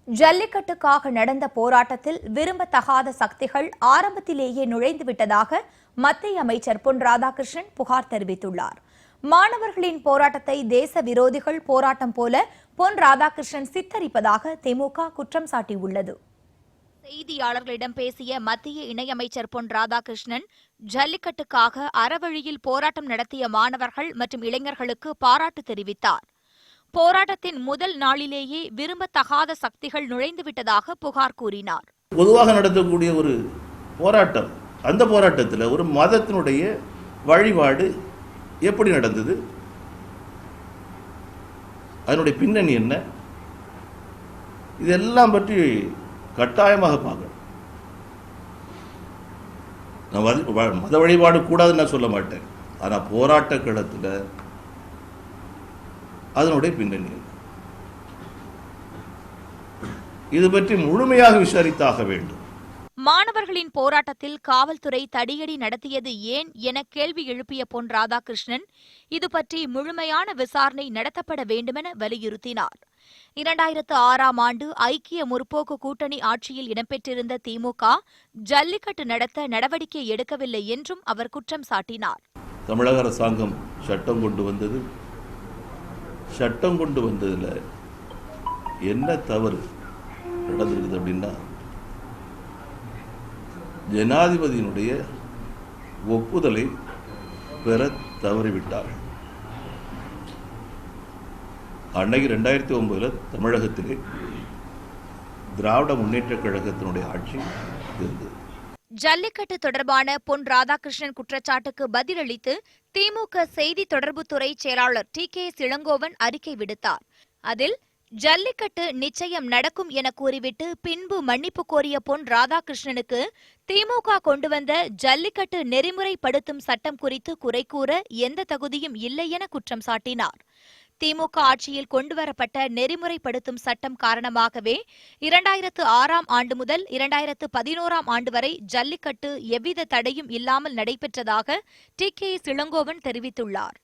ஜல்லிக்கட்டுக்காக நடந்த போராட்டத்தில் விரும்பத்தகாத சக்திகள் ஆரம்பத்திலேயே நுழைந்துவிட்டதாக மத்திய அமைச்சர் பொன் ராதாகிருஷ்ணன் புகார் தெரிவித்துள்ளார். மாணவர்களின் போராட்டத்தை தேச விரோதிகள் போராட்டம் போல பொன் ராதாகிருஷ்ணன் சித்தரிப்பதாக திமுக குற்றம் சாட்டியுள்ளது. செய்தியாளர்களிடம் பேசிய மத்திய இணையமைச்சர் பொன் ராதாகிருஷ்ணன், ஜல்லிக்கட்டுக்காக அறவழியில் போராட்டம் நடத்திய மாணவர்கள் மற்றும் இளைஞர்களுக்கு பாராட்டு தெரிவித்தார். போராட்டத்தின் முதல் நாளிலேயே விரும்பத்தகாத சக்திகள் நுழைந்துவிட்டதாக புகார் கூறினார். பொதுவாக நடத்தக்கூடிய ஒரு போராட்டம், அந்த போராட்டத்தில் ஒரு மதத்தினுடைய வழிபாடு எப்படி நடந்தது, அதனுடைய பின்னணி என்ன, இதெல்லாம் பற்றி கட்டாயமாக பார்க்கணும். நான் மத வழிபாடு கூடாதுன்னு நான் சொல்ல மாட்டேன். ஆனால் போராட்ட களத்தில் அதனுடைய பின்னணி இது பற்றி முழுமையாக விசாரித்தாக வேண்டும். மாணவர்களின் போராட்டத்தில் காவல்துறை தடியடி நடத்தியது ஏன் என கேள்வி எழுப்பிய பொன் ராதாகிருஷ்ணன், இது பற்றி முழுமையான விசாரணை நடத்தப்பட வேண்டுமென வலியுறுத்தினார். 2006ஆம் ஆண்டு ஐக்கிய முற்போக்கு கூட்டணி ஆட்சியில் இடம்பெற்றிருந்த திமுக ஜல்லிக்கட்டு நடத்த நடவடிக்கை எடுக்கவில்லை என்றும் அவர் குற்றம் சாட்டினார். தமிழக அரசாங்கம் சட்டம் கொண்டு வந்ததில் என்ன தவறு நடந்திருக்குது அப்படின்னா, ஜனாதிபதியினுடைய ஒப்புதலை பெற தவறிவிட்டார். அன்னைக்கு 2009 தமிழகத்திலே திராவிட முன்னேற்ற கழகத்தினுடைய ஆட்சி இருந்தது. ஜல்லிக்கட்டு தொடர்பான பொன் ராதாகிருஷ்ணன் குற்றச்சாட்டுக்கு பதிலளித்து திமுக செய்தி தொடர்புத்துறை செயலாளர் டி.கே. இளங்கோவன் அறிக்கை விடுத்தார். அதில் ஜல்லிக்கட்டு நிச்சயம் நடக்கும் என கூறிவிட்டு பின்பு மன்னிப்பு கோரிய பொன் ராதாகிருஷ்ணனுக்கு திமுக கொண்டு வந்த ஜல்லிக்கட்டு நெறிமுறைப்படுத்தும் சட்டம் குறித்து குறை கூற எந்த தகுதியும் இல்லை என குற்றம் சாட்டினார். திமுக ஆட்சியில் கொண்டுவரப்பட்ட நெறிமுறைப்படுத்தும் சட்டம் காரணமாகவே 2006ஆம் ஆண்டு முதல் 2011ஆம் ஆண்டு வரை ஜல்லிக்கட்டு எவ்வித தடையும் இல்லாமல் நடைபெற்றதாக டி.கே. இளங்கோவன் தெரிவித்துள்ளார்.